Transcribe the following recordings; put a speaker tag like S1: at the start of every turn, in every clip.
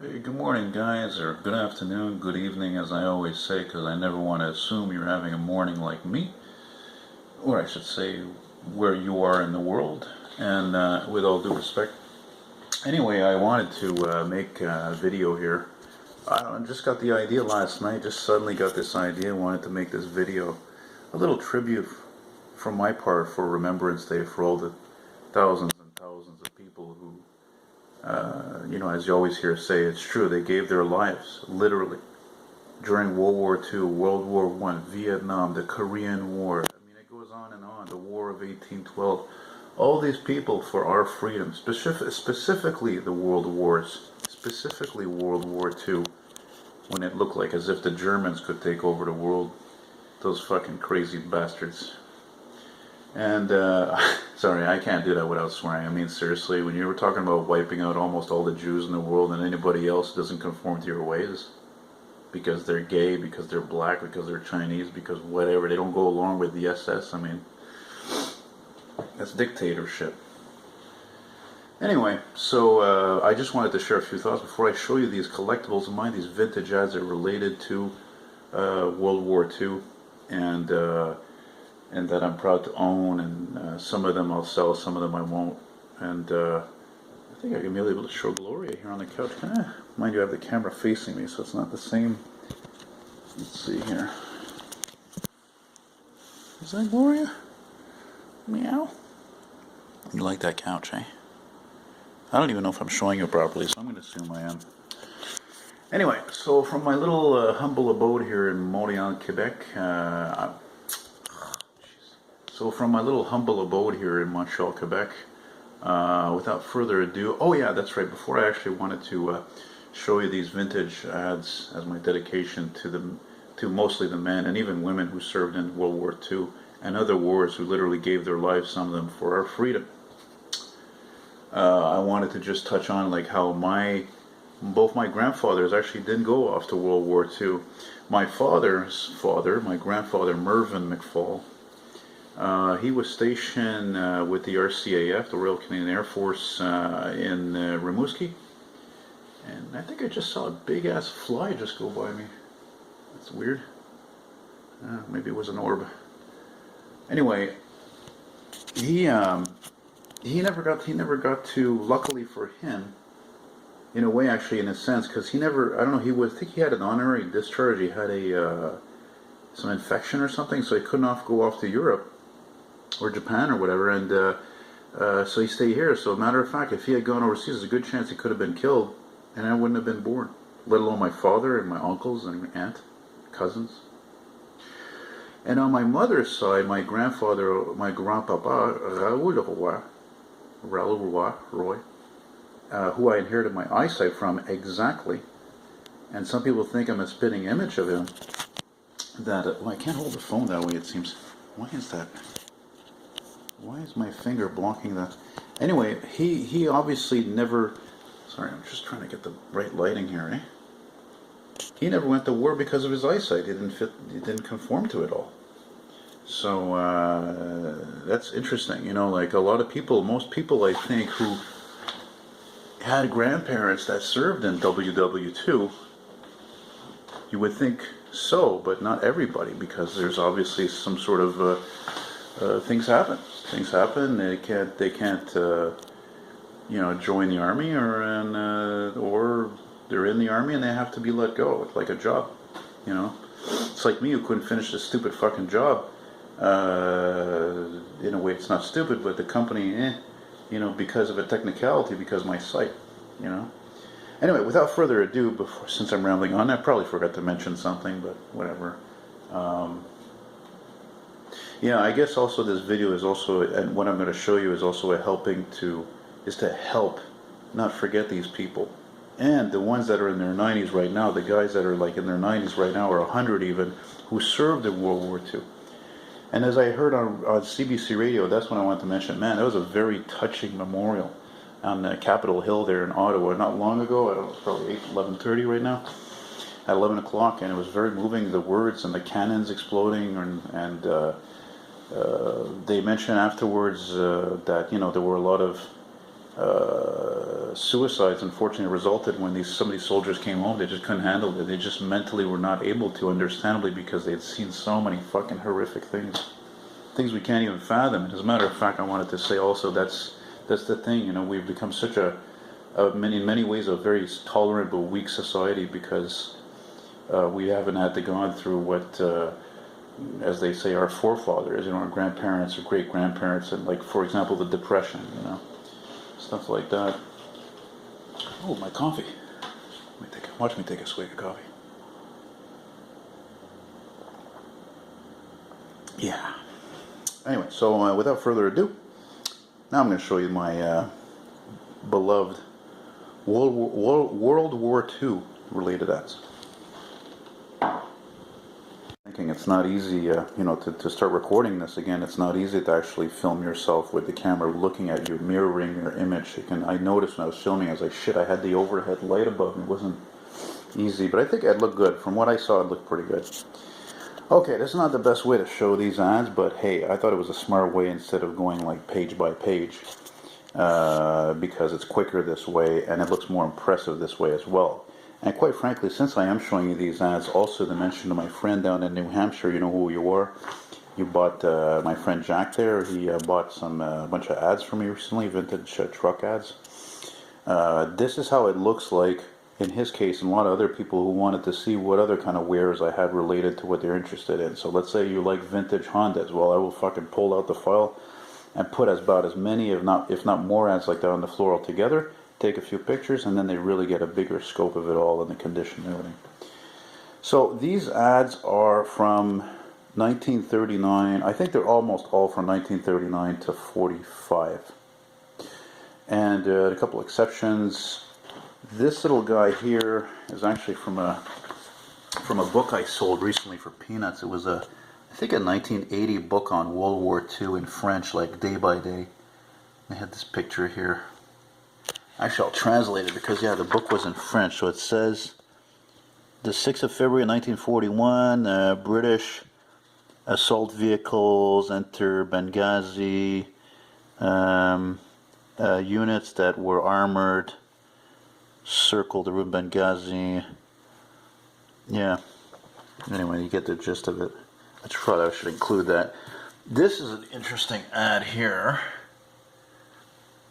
S1: Hey, good morning, guys, or good afternoon, good evening, as I always say, because I never want to assume you're having a morning like me, or I should say, where you are in the world, and with all due respect. Anyway, I wanted to make a video here. I just got the idea last night, just suddenly got this idea, wanted to make this video. A little tribute from my part for Remembrance Day for all the thousands and thousands of people who as you always hear say, it's true. They gave their lives, literally, during World War II, World War I, Vietnam, the Korean War. I mean, it goes on and on. The War of 1812. All these people for our freedom, specifically the World Wars, specifically World War II, when it looked like as if the Germans could take over the world. Those fucking crazy bastards. And, sorry, I can't do that without swearing. I mean, seriously, when you were talking about wiping out almost all the Jews in the world and anybody else doesn't conform to your ways, because they're gay, because they're black, because they're Chinese, because whatever, they don't go along with the SS, I mean, that's dictatorship. Anyway, so I just wanted to share a few thoughts before I show you these collectibles of mine, these vintage ads that are related to World War II, and that I'm proud to own, and some of them I'll sell, some of them I won't. And I think I'm going to be able to show Gloria here on the couch. Mind you, I have the camera facing me, so it's not the same. Let's see here. Is that Gloria? Meow. You like that couch, eh? I don't even know if I'm showing you properly, so I'm going to assume I am. Anyway, so from my little humble abode here in Montreal, Quebec, from my little humble abode here in Montreal, Quebec, without further ado, oh yeah, that's right, before I actually wanted to show you these vintage ads as my dedication to mostly the men and even women who served in World War II and other wars, who literally gave their lives, some of them, for our freedom. I wanted to just touch on like how both my grandfathers actually didn't go off to World War II. My father's father, my grandfather Mervyn McFall, he was stationed with the RCAF, the Royal Canadian Air Force, in Rimouski. And I think I just saw a big ass fly just go by me. That's weird. Maybe it was an orb. Anyway, he never got to. Luckily for him, in a way, actually, in a sense, because he never. I don't know. I think he had an honorary discharge. He had some infection or something, so he couldn't go off to Europe or Japan or whatever, and so he stayed here. So, matter of fact, if he had gone overseas, there's a good chance he could have been killed, and I wouldn't have been born. Let alone my father and my uncles and aunt, cousins. And on my mother's side, my grandfather, my grandpapa, Raoul Roy, who I inherited my eyesight from exactly. And some people think I'm a spitting image of him. I can't hold the phone that way, it seems. Why is that? Why is my finger blocking that? Anyway, he obviously never. Sorry, I'm just trying to get the right lighting here, eh? He never went to war because of his eyesight. He didn't conform to it all. So that's interesting. You know, like a lot of people, most people I think who had grandparents that served in WW2, you would think so, but not everybody, because there's obviously some sort of things happen. Things happen. They can't join the army, or they're in the army and they have to be let go, like a job. You know, it's like me who couldn't finish this stupid fucking job. In a way, it's not stupid, but the company, because of a technicality, because of my sight, Anyway, without further ado, since I'm rambling on, I probably forgot to mention something, but whatever. I guess also this video is also, and what I'm going to show you is also to help not forget these people. And the ones that are in their 90s right now, the guys that are like in their 90s right now, or 100 even, who served in World War II. And as I heard on CBC radio, that's when I wanted to mention, man, that was a very touching memorial on Capitol Hill there in Ottawa not long ago. I don't know, it's probably 11:30 right now, at 11 o'clock, and it was very moving, the words and the cannons exploding, and they mentioned afterwards that, there were a lot of suicides unfortunately resulted when some of these soldiers came home. They just couldn't handle it. They just mentally were not able to, understandably, because they had seen so many fucking horrific things we can't even fathom. And as a matter of fact, I wanted to say also that's the thing. You know, we've become such in many ways a very tolerant but weak society because we haven't had to go through what, as they say, our forefathers, you know, our grandparents or great grandparents, and like for example the Depression, you know, stuff like that. Oh, my coffee. Watch me take a swig of coffee. Yeah. Anyway, so without further ado, now I'm going to show you my beloved World War II related ads. Thinking it's not easy, you know, to start recording this again. It's not easy to actually film yourself with the camera looking at you, mirroring your image. I noticed when I was filming, I was like, shit, I had the overhead light above me. It wasn't easy, but I think it looked good. From what I saw, it looked pretty good. Okay, this is not the best way to show these ads, but hey, I thought it was a smart way instead of going like page by page, because it's quicker this way and it looks more impressive this way as well. And quite frankly, since I am showing you these ads, also to mention to my friend down in New Hampshire, you know who you are. You bought, my friend Jack there, he bought a bunch of ads for me recently, vintage truck ads. This is how it looks like in his case and a lot of other people who wanted to see what other kind of wares I had related to what they're interested in. So let's say you like vintage Hondas. Well, I will fucking pull out the file and put about as many, if not more ads like that on the floor altogether. Take a few pictures, and then they really get a bigger scope of it all and the condition and everything. So these ads are from 1939. I think they're almost all from 1939 to 45. And a couple exceptions. This little guy here is actually from a book I sold recently for peanuts. It was I think a 1980 book on World War II in French, like day by day. I had this picture here. Actually, I'll translate it because, yeah, the book was in French. So it says, the 6th of February 1941, British assault vehicles enter Benghazi. Units that were armored circled around Benghazi. Yeah. Anyway, you get the gist of it. I thought I should include that. This is an interesting ad here.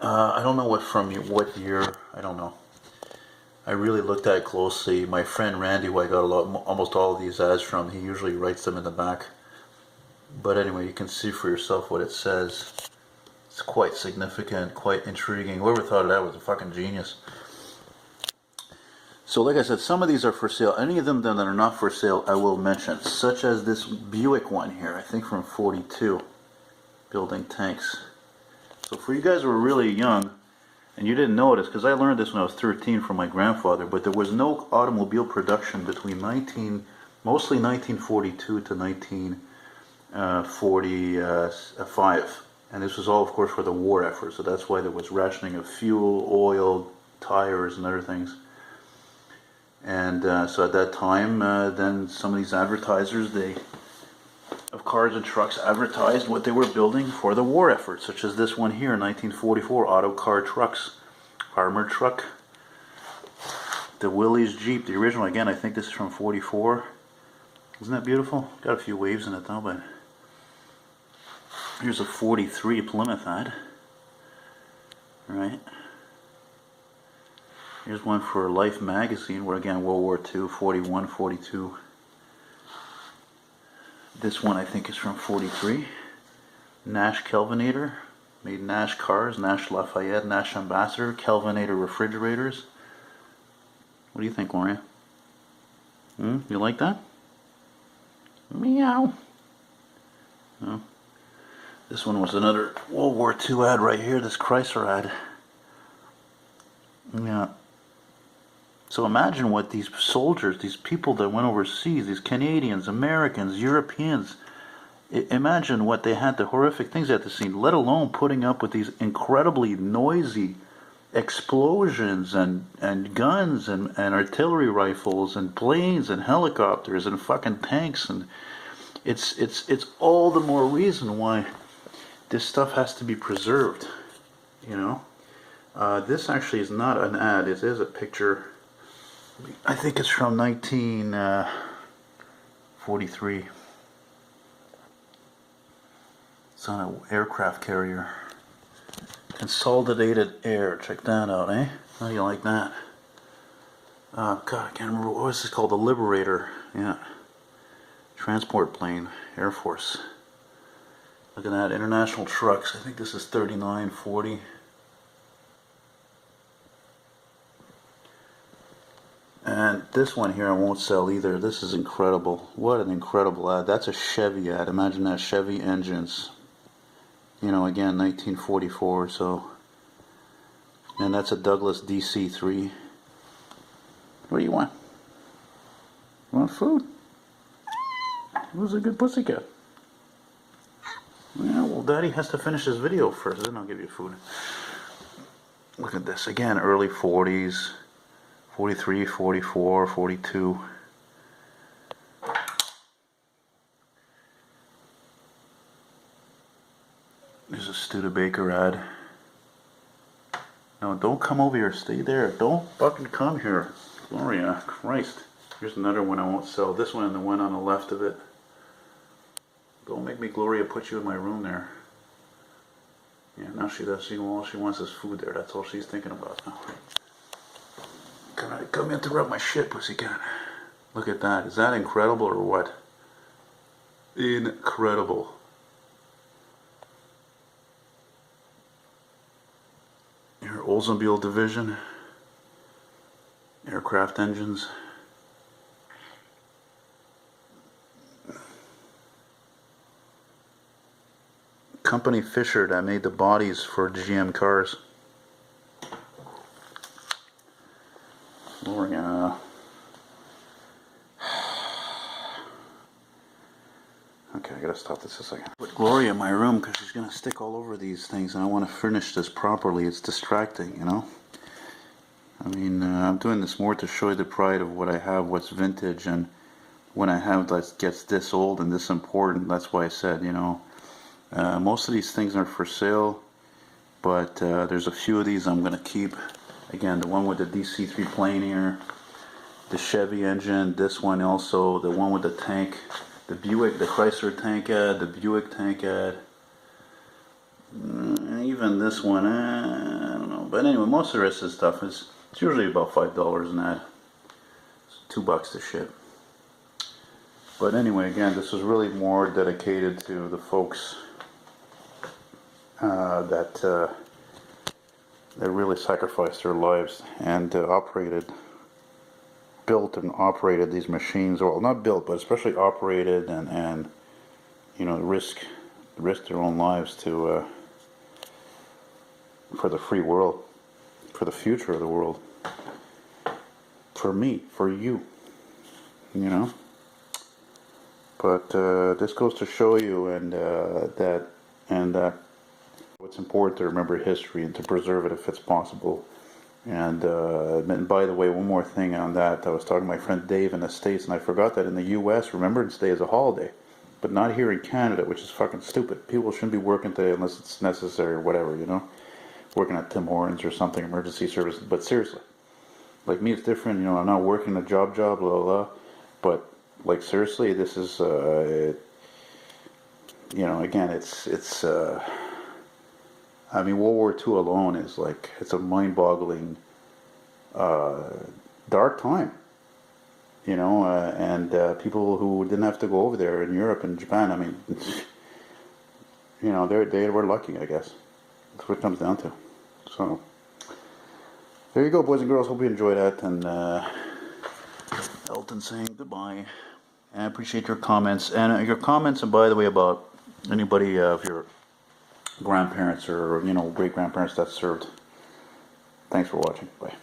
S1: I don't know what year, I don't know. I really looked at it closely. My friend Randy, who I got almost all of these ads from, he usually writes them in the back. But anyway, you can see for yourself what it says. It's quite significant, quite intriguing. Whoever thought of that was a fucking genius. So like I said, some of these are for sale. Any of them that are not for sale, I will mention. Such as this Buick one here, I think from 42. Building tanks. So for you guys who are really young, and you didn't notice, because I learned this when I was 13 from my grandfather, but there was no automobile production between mostly 1942 to 1945. And this was all, of course, for the war effort. So that's why there was rationing of fuel, oil, tires, and other things. And so at that time, then some of these advertisers, of cars and trucks, advertised what they were building for the war effort, such as this one here, 1944, Auto Car Trucks, armored truck. The Willys Jeep, the original, again, I think this is from 44. Isn't that beautiful? Got a few waves in it though, but here's a 43 Plymouth ad. Right. Here's one for Life magazine, where again, World War II, 41, 42. This one I think is from 43. Nash Kelvinator, made Nash cars, Nash Lafayette, Nash Ambassador, Kelvinator refrigerators. What do you think, Gloria? You like that? Meow. No. This one was another World War II ad right here, this Chrysler ad. Yeah. So imagine what these soldiers, these people that went overseas, these Canadians, Americans, Europeans, imagine what they had, the horrific things they had to see, let alone putting up with these incredibly noisy explosions and guns and artillery rifles and planes and helicopters and fucking tanks. And it's all the more reason why this stuff has to be preserved, you know. This actually is not an ad, it is a picture. I think it's from 1943. It's on an aircraft carrier. Consolidated Air, check that out, eh? How do you like that? God, I can't remember, what was this called? The Liberator, yeah. Transport plane, Air Force. Look at that, international trucks. I think this is 39, 40. And this one here I won't sell either. This is incredible. What an incredible ad. That's a Chevy ad. Imagine that, Chevy engines. You know, again, 1944, so. And that's a Douglas DC-3. What do you want? You want food? Who's a good pussycat? Yeah, well, Daddy has to finish this video first, then I'll give you food. Look at this. Again, early 40s. 43, 44, 42. There's a Studebaker ad. No, don't come over here. Stay there. Don't fucking come here. Gloria, Christ. Here's another one I won't sell. This one and the one on the left of it. Don't make me, Gloria, put you in my room there. Yeah, now she does. All she wants is food there. That's all she's thinking about now. Come interrupt my shit, pussycat. Look at that. Is that incredible or what? Incredible. Your Oldsmobile division. Aircraft engines. Company Fisher that made the bodies for GM cars. Gloria. Okay, I gotta stop this a second. Put Gloria in my room because she's gonna stick all over these things, and I want to finish this properly. It's distracting, you know. I mean, I'm doing this more to show you the pride of what I have, what's vintage, and when I have that gets this old and this important. That's why I said, you know, most of these things are for sale, but there's a few of these I'm gonna keep. Again, the one with the DC-3 plane here, the Chevy engine, this one also, the one with the tank, the Buick, the Chrysler tank ad, the Buick tank ad, even this one, I don't know. But anyway, most of the rest of the stuff it's usually about $5 an ad. It's $2 to ship. But anyway, again, this is really more dedicated to the folks that really sacrificed their lives and built and operated these machines. Well, not built, but especially operated and you know, risk their own lives to for the free world, for the future of the world, for me, for you, you know. But this goes to show you that it's important to remember history and to preserve it if it's possible. And by the way, one more thing on that. I was talking to my friend Dave in the States, and I forgot that in the U.S. Remembrance Day is a holiday, but not here in Canada, which is fucking stupid. People shouldn't be working today unless it's necessary or whatever, you know, working at Tim Hortons or something, emergency service. But seriously, like me, it's different. You know, I'm not working a job, blah blah blah. But like seriously, this is you know, again, it's. I mean, World War II alone is like, it's a mind-boggling, dark time, you know, and people who didn't have to go over there in Europe and Japan, I mean, you know, they were lucky, I guess. That's what it comes down to. So, there you go, boys and girls. Hope you enjoyed that. And Elton saying goodbye. And I appreciate your comments. And your comments, and by the way, about anybody of your grandparents or, you know, great grandparents that served. Thanks for watching. Bye.